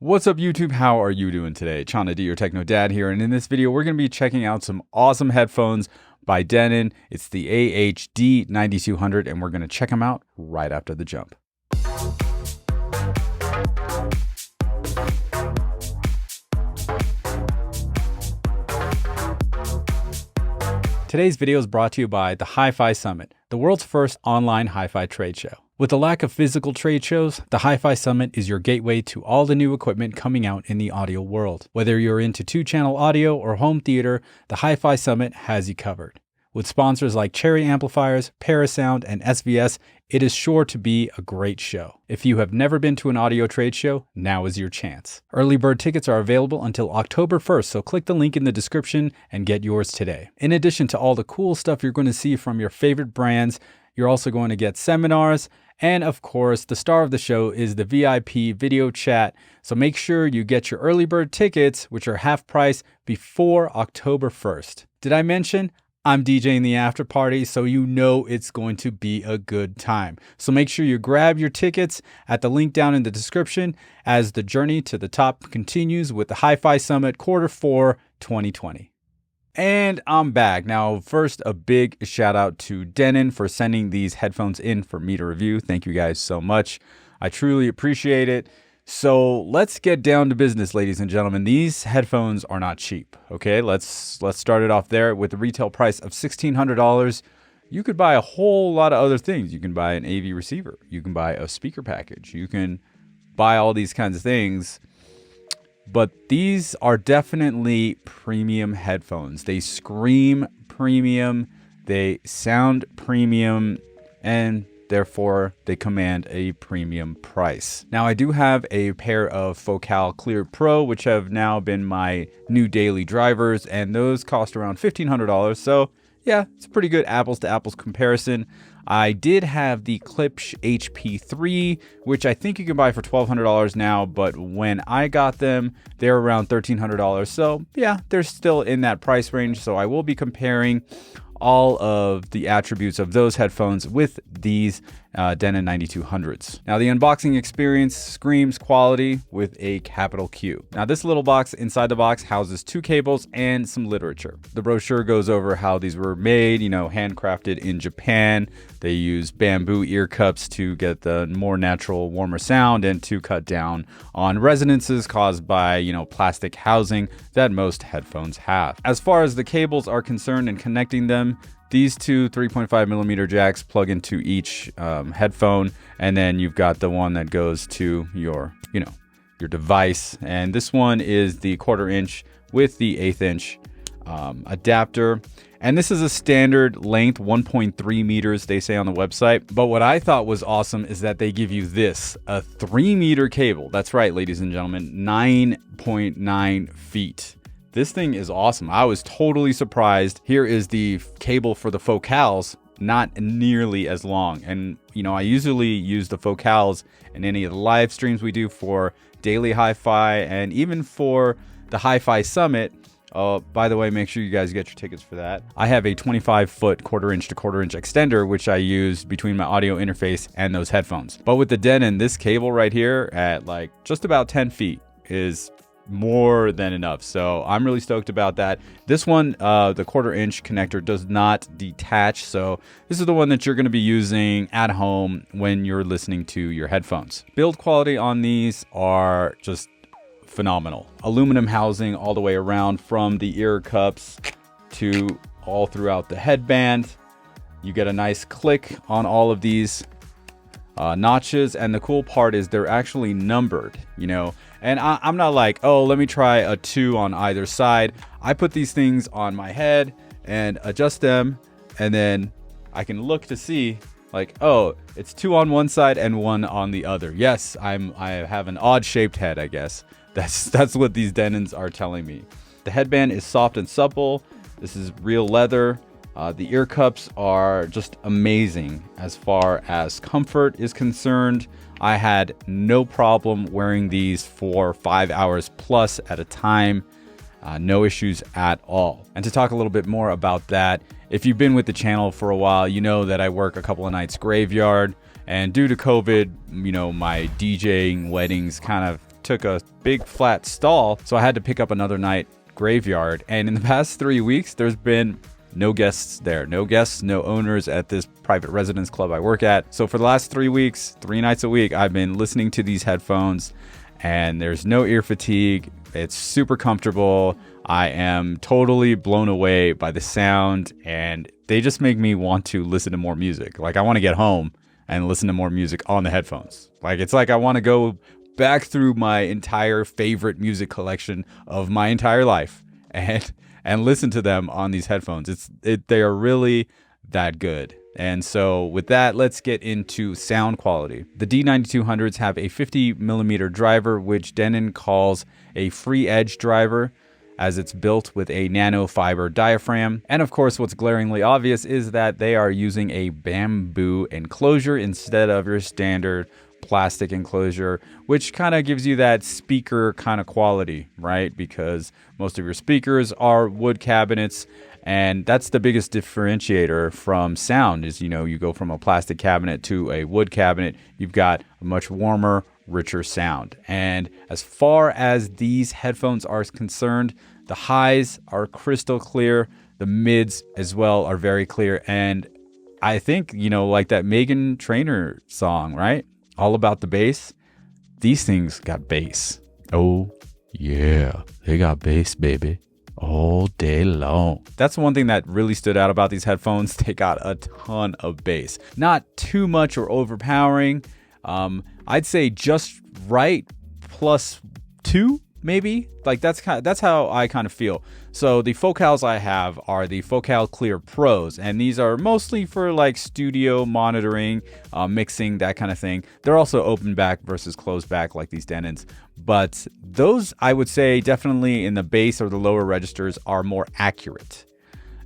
What's up YouTube? How are you doing today? Chana D, your Techno Dad here, and in this video we're going to be checking out some awesome headphones by Denon. It's the AH-D9200 and we're going to check them out right after the jump. Today's video is brought to you by the Hifi Summit, the world's first online hi-fi trade show. With the lack of physical trade shows, the Hifi Summit is your gateway to all the new equipment coming out in the audio world. Whether you're into 2-channel audio or home theater, the Hifi Summit has you covered. With sponsors like Cherry Amplifiers, Parasound, and SVS, it is sure to be a great show. If you have never been to an audio trade show, now is your chance. Early bird tickets are available until October 1st, so click the link in the description and get yours today. In addition to all the cool stuff you're going to see from your favorite brands, you're also going to get seminars, and of course, the star of the show is the VIP video chat. So make sure you get your early bird tickets, which are half price, before October 1st. Did I mention I'm DJing the after party, so you know it's going to be a good time. So make sure you grab your tickets at the link down in the description as the journey to the top continues with the Hifi Summit Q4 2020. And I'm back. Now, first, a big shout out to Denon for sending these headphones in for me to review. Thank you guys so much. I truly appreciate it. So let's get down to business, ladies and gentlemen. These headphones are not cheap. Okay, let's start it off there with the retail price of $1,600. You could buy a whole lot of other things. You can buy an AV receiver. You can buy a speaker package. You can buy all these kinds of things. But these are definitely premium headphones. They scream premium, they sound premium, and therefore they command a premium price. Now, I do have a pair of Focal Clear Pro, which have now been my new daily drivers, and those cost around $1,500. So yeah, it's a pretty good apples to apples comparison. I did have the Klipsch HP3, which I think you can buy for $1,200 now, but when I got them, they're around $1,300. So yeah, they're still in that price range. So I will be comparing all of the attributes of those headphones with these Denon 9200s. Now, the unboxing experience screams quality with a capital Q. Now, this little box inside the box houses 2 cables and some literature. The brochure goes over how these were made, handcrafted in Japan. They use bamboo ear cups to get the more natural, warmer sound and to cut down on resonances caused by, plastic housing that most headphones have. As far as the cables are concerned and connecting them, these two 3.5mm jacks plug into each headphone, and then you've got the one that goes to your device. And this one is the 1/4 inch with the 1/8 inch adapter. And this is a standard length, 1.3 meters, they say on the website. But what I thought was awesome is that they give you this, a 3-meter cable. That's right, ladies and gentlemen, 9.9 feet. This thing is awesome. I was totally surprised. Here is the cable for the Focals, not nearly as long. And, I usually use the Focals in any of the live streams we do for Daily Hi-Fi and even for the Hifi Summit. By the way, make sure you guys get your tickets for that. I have a 25-foot 1/4 inch to 1/4 inch extender, which I use between my audio interface and those headphones. But with the Denon, this cable right here at just about 10 feet is more than enough. So I'm really stoked about that. This one, the 1/4 inch connector does not detach. So this is the one that you're going to be using at home when you're listening to your headphones. Build quality on these are just phenomenal. Aluminum housing all the way around from the ear cups to all throughout the headband. You get a nice click on all of these notches, and the cool part is they're actually numbered, and I'm not like, oh, let me try a 2 on either side. I put these things on my head and adjust them, and then I can look to see oh, it's 2 on one side and 1 on the other. Yes, I have an odd shaped head, I guess. That's what these Denons are telling me. The headband is soft and supple. This is real leather. The ear cups are just amazing as far as comfort is concerned. I had no problem wearing these for 5 hours plus at a time. No issues at all. And to talk a little bit more about that, if you've been with the channel for a while, you know that I work a couple of nights graveyard. And due to COVID, my DJing weddings kind of took a big flat stall, so I had to pick up another night graveyard. And in the past 3 weeks, there's been no guests there. No guests, no owners at this private residence club I work at. So for the last 3 weeks, 3 nights a week, I've been listening to these headphones, and there's no ear fatigue. It's super comfortable. I am totally blown away by the sound, and they just make me want to listen to more music. Like, I want to get home and listen to more music on the headphones. Like, it's like I want to go back through my entire favorite music collection of my entire life and listen to them on these headphones. They are really that good. And so with that, let's get into sound quality. The D9200s have a 50 millimeter driver, which Denon calls a free edge driver, as it's built with a nano fiber diaphragm. And of course, what's glaringly obvious is that they are using a bamboo enclosure instead of your standard plastic enclosure, which kind of gives you that speaker kind of quality, right? Because most of your speakers are wood cabinets, and that's the biggest differentiator from sound is, you go from a plastic cabinet to a wood cabinet, you've got a much warmer, richer sound. And as far as these headphones are concerned, the highs are crystal clear, the mids as well are very clear. And I think, like that Meghan Trainor song, right? All about the bass. These things got bass. Oh, yeah. They got bass, baby. All day long. That's one thing that really stood out about these headphones. They got a ton of bass. Not too much or overpowering. I'd say just right, +2, maybe. Like that's how I kind of feel. So the focals I have are the Focal Clear Pros, and these are mostly for like studio monitoring, mixing, that kind of thing. They're also open back versus closed back like these Denons, but those I would say definitely in the bass or the lower registers are more accurate.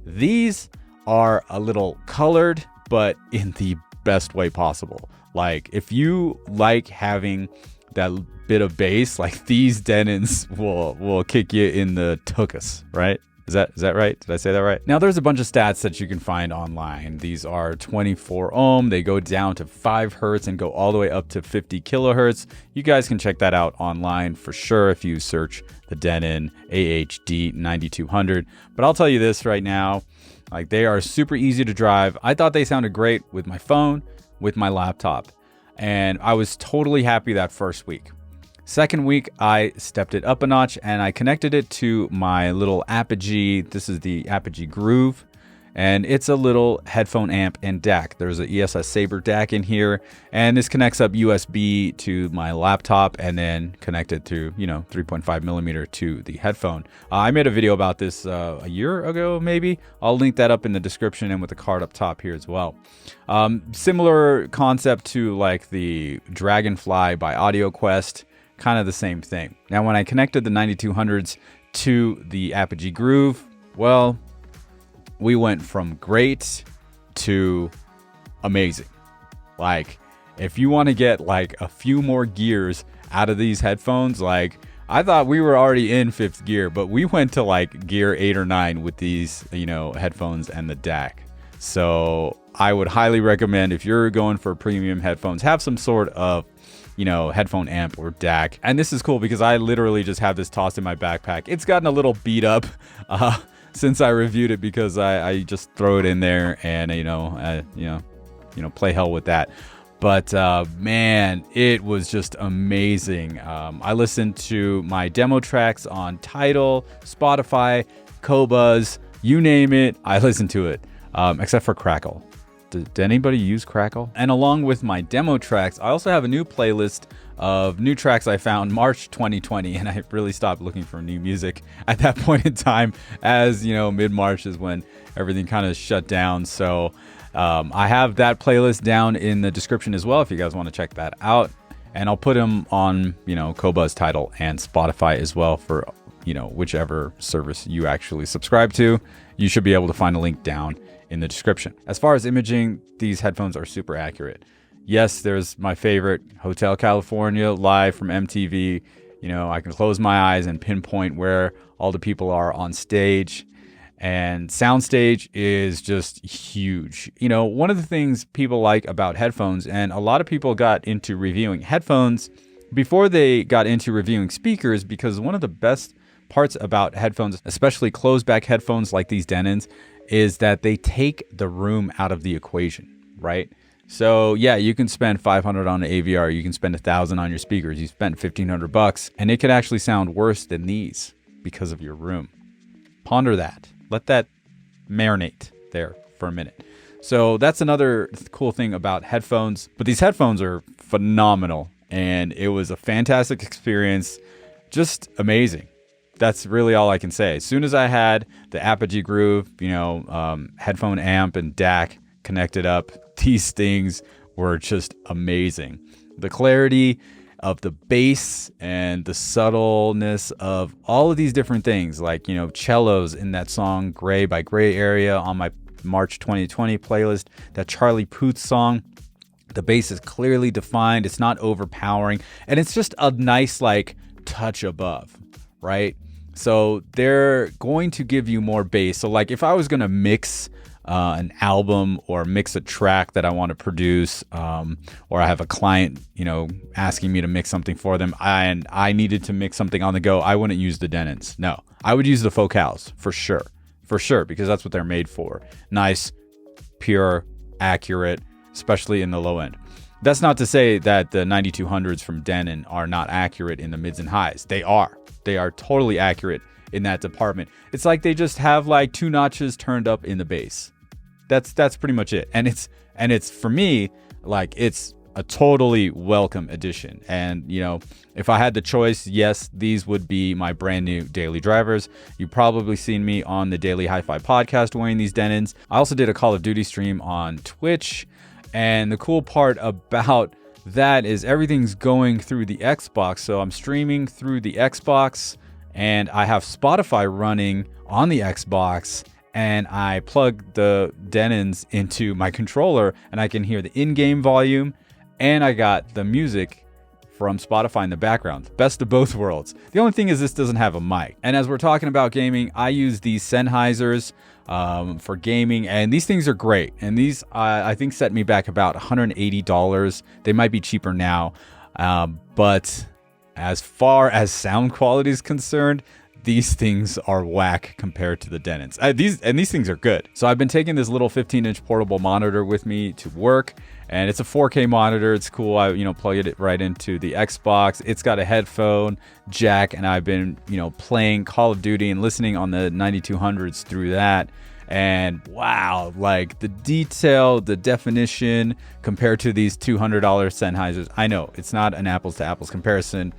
These are a little colored, but in the best way possible. Like if you like having that bit of bass, like these Denons will kick you in the tuchus, right? Is that right? Did I say that right? Now there's a bunch of stats that you can find online. These are 24 ohm. They go down to 5 hertz and go all the way up to 50 kilohertz. You guys can check that out online for sure if you search the Denon AH-D9200. But I'll tell you this right now, like they are super easy to drive. I thought they sounded great with my phone, with my laptop, and I was totally happy that first week. Second week, I stepped it up a notch and I connected it to my little Apogee. This is the Apogee Groove, and it's a little headphone amp and DAC. There's an ESS Saber DAC in here, and this connects up USB to my laptop and then connected through, 3.5 millimeter to the headphone. I made a video about this a year ago, maybe. I'll link that up in the description and with the card up top here as well. Similar concept to like the Dragonfly by AudioQuest. Kind of the same thing. Now, when I connected the 9200s to the Apogee Groove, well, we went from great to amazing. Like, if you want to get like a few more gears out of these headphones, like I thought we were already in 5th gear, but we went to like gear 8 or 9 with these, headphones and the DAC. So I would highly recommend, if you're going for premium headphones, have some sort of headphone amp or DAC. And this is cool because I literally just have this tossed in my backpack. It's gotten a little beat up since I reviewed it because I just throw it in there and play hell with that. But man, it was just amazing. I listened to my demo tracks on Tidal, Spotify, Qobuz, you name it, I listened to it, except for Crackle. Did anybody use Crackle? And along with my demo tracks, I also have a new playlist of new tracks I found March 2020, and I really stopped looking for new music at that point in time, as mid-March is when everything kind of shut down. So I have that playlist down in the description as well if you guys want to check that out, and I'll put them on Qobuz, Tidal, and Spotify as well for whichever service you actually subscribe to. You should be able to find a link down in the description. As far as imaging, these headphones are super accurate. Yes, there's my favorite Hotel California live from MTV. I can close my eyes and pinpoint where all the people are on stage, and soundstage is just huge. One of the things people like about headphones, and a lot of people got into reviewing headphones before they got into reviewing speakers, because one of the best parts about headphones, especially closed back headphones like these Denons, is that they take the room out of the equation, right? So yeah, you can spend $500 on an AVR, you can spend $1,000 on your speakers, you spend $1,500, and it could actually sound worse than these because of your room. Ponder that. Let that marinate there for a minute. So that's another cool thing about headphones. But these headphones are phenomenal, and it was a fantastic experience. Just amazing. That's really all I can say. As soon as I had the Apogee Groove, headphone amp and DAC connected up, these things were just amazing. The clarity of the bass and the subtleness of all of these different things, like, cellos in that song Gray by Gray Area on my March 2020 playlist, that Charlie Puth song. The bass is clearly defined, it's not overpowering, and it's just a nice touch above, right? So they're going to give you more bass. So if I was going to mix an album or mix a track that I want to produce, or I have a client, asking me to mix something for them, and I needed to mix something on the go, I wouldn't use the Denons. No, I would use the Focals for sure, because that's what they're made for. Nice, pure, accurate, especially in the low end. That's not to say that the 9200s from Denon are not accurate in the mids and highs. They are totally accurate in that department. It's like they just have 2 notches turned up in the bass. That's pretty much it. And it's for me, it's a totally welcome addition. And if I had the choice, yes, these would be my brand new daily drivers. You've probably seen me on the Daily Hi-Fi podcast wearing these Denons. I also did a Call of Duty stream on Twitch, and the cool part about that is everything's going through the Xbox. So I'm streaming through the Xbox, and I have Spotify running on the Xbox, and I plug the Denons into my controller, and I can hear the in-game volume, and I got the music from Spotify in the background. Best of both worlds. The only thing is this doesn't have a mic. And as we're talking about gaming, I use these Sennheisers for gaming, and these things are great. And these, I think, set me back about $180. They might be cheaper now, but as far as sound quality is concerned, these things are whack compared to the Denons. These things are good. So I've been taking this little 15-inch portable monitor with me to work, and it's a 4K monitor. It's cool. I plugged it right into the Xbox. It's got a headphone jack, and I've been playing Call of Duty and listening on the 9200s through that. And wow, the detail, the definition compared to these $200 Sennheisers. I know it's not an apples to apples comparison,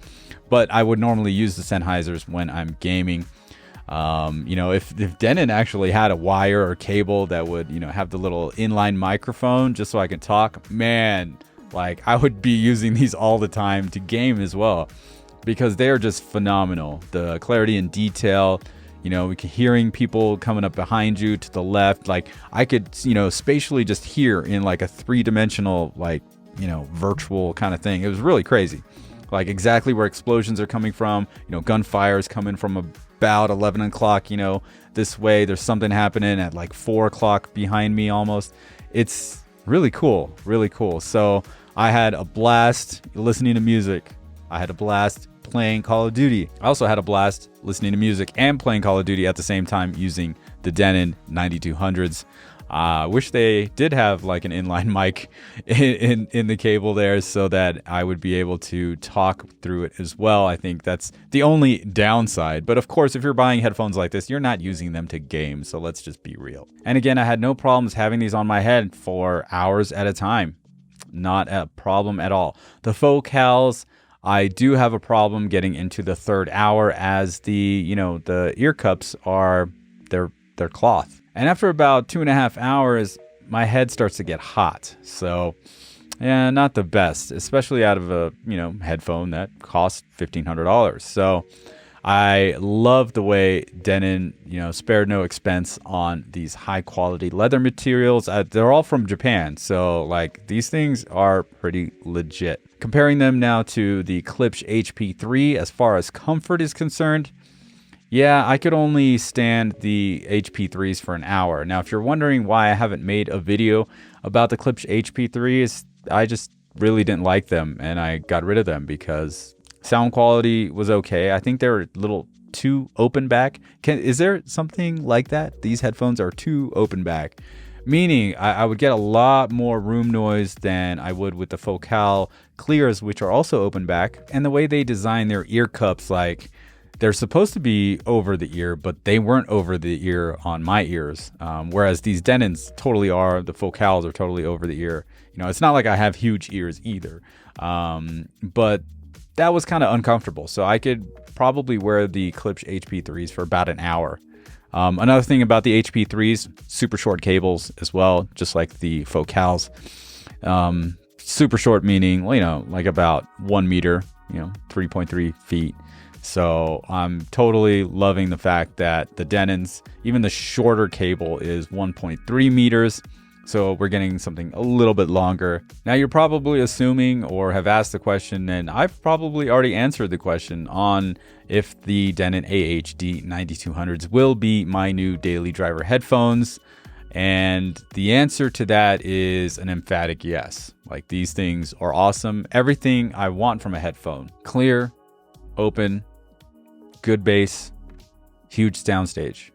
but I would normally use the Sennheisers when I'm gaming. If Denon actually had a wire or cable that would, have the little inline microphone just so I can talk, man, I would be using these all the time to game as well, because they are just phenomenal. The clarity and detail, we can hearing people coming up behind you to the left. I could, spatially just hear in a 3-dimensional, virtual kind of thing. It was really crazy. Exactly where explosions are coming from, gunfire is coming from about 11 o'clock, this way. There's something happening at 4 o'clock behind me almost. It's really cool, really cool. So I had a blast listening to music. I had a blast playing Call of Duty. I also had a blast listening to music and playing Call of Duty at the same time using the Denon 9200s. I wish they did have an inline mic in the cable there so that I would be able to talk through it as well. I think that's the only downside. But of course, if you're buying headphones like this, you're not using them to game. So let's just be real. And again, I had no problems having these on my head for hours at a time. Not a problem at all. The Focals, I do have a problem getting into the third hour, as the ear cups are, they're cloth. And after about 2.5 hours, my head starts to get hot. So yeah, not the best, especially out of a, headphone that costs $1,500. So I love the way Denon, spared no expense on these high quality leather materials. They're all from Japan. So these things are pretty legit. Comparing them now to the Klipsch HP3, as far as comfort is concerned, yeah, I could only stand the HP3s for an hour. Now, if you're wondering why I haven't made a video about the Klipsch HP3, I just really didn't like them, and I got rid of them because sound quality was okay. I think they were a little too open back. Is there something like that? These headphones are too open back, meaning I would get a lot more room noise than I would with the Focal Clears, which are also open back. And the way they design their ear cups, like they're supposed to be over the ear, but they weren't over the ear on my ears. Whereas these Denons totally are. The Focals are totally over the ear. You know, it's not like I have huge ears either. But that was kind of uncomfortable. So I could probably wear the Klipsch HP3s for about an hour. Another thing about the HP3s, super short cables as well, just like the Focals. Super short meaning, you know, like about 1 meter, you know, 3.3 feet. So I'm totally loving the fact that the Denons, even the shorter cable is 1.3 meters. So we're getting something a little bit longer. Now you're probably assuming or have asked the question, and I've probably already answered the question on if the Denon AH-D9200s will be my new daily driver headphones. And the answer to that is an emphatic yes. Like, these things are awesome. Everything I want from a headphone: clear, open, good bass, huge soundstage,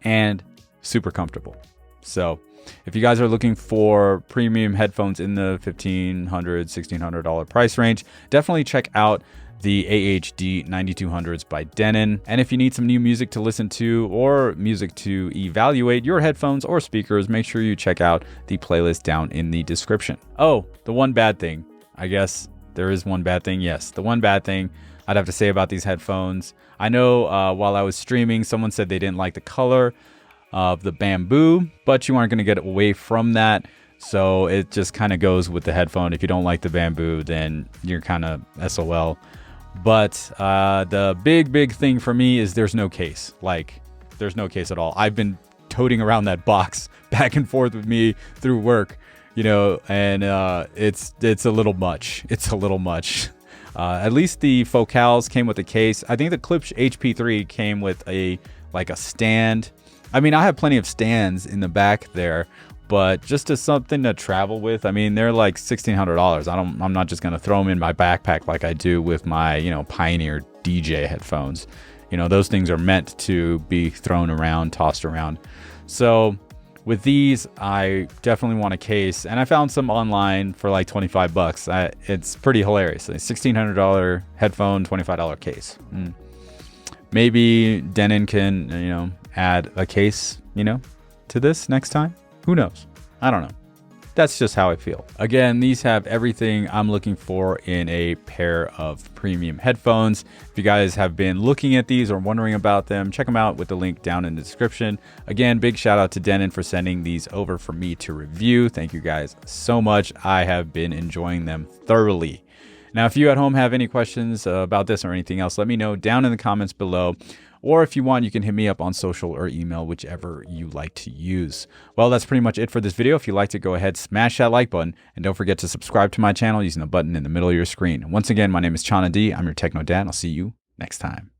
and super comfortable. So if you guys are looking for premium headphones in the $1,500, $1,600 price range, definitely check out the AH-D9200s by Denon. And if you need some new music to listen to or music to evaluate your headphones or speakers, make sure you check out the playlist down in the description. Oh, the one bad thing. I guess there is one bad thing. Yes, the one bad thing I'd have to say about these headphones. I know while I was streaming, someone said they didn't like the color of the bamboo, but you aren't going to get away from that. So it just kind of goes with the headphone. If you don't like the bamboo, then you're kind of SOL. But the big thing for me is there's no case. Like, there's no case at all. I've been toting around that box back and forth with me through work, you know, and it's a little much. It's a little much. At least the Focals came with a case. I think the Klipsch HP3 came with a stand. I mean, I have plenty of stands in the back there, but just as something to travel with, I mean, they're like $1,600. I'm not just gonna throw them in my backpack like I do with my, you know, Pioneer DJ headphones. You know, those things are meant to be thrown around, tossed around. So with these, I definitely want a case, and I found some online for like 25 bucks. It's pretty hilarious. A $1,600 headphone, $25 case. Maybe Denon can, you know, add a case, you know, to this next time. Who knows? I don't know. That's just how I feel. Again, these have everything I'm looking for in a pair of premium headphones. If you guys have been looking at these or wondering about them, check them out with the link down in the description. Again, big shout out to Denon for sending these over for me to review. Thank you guys so much. I have been enjoying them thoroughly. Now, if you at home have any questions about this or anything else, let me know down in the comments below. Or if you want, you can hit me up on social or email, whichever you like to use. Well, that's pretty much it for this video. If you liked it, go ahead, smash that like button, and don't forget to subscribe to my channel using the button in the middle of your screen. Once again, my name is Chana D. I'm your Techno Dad. I'll see you next time.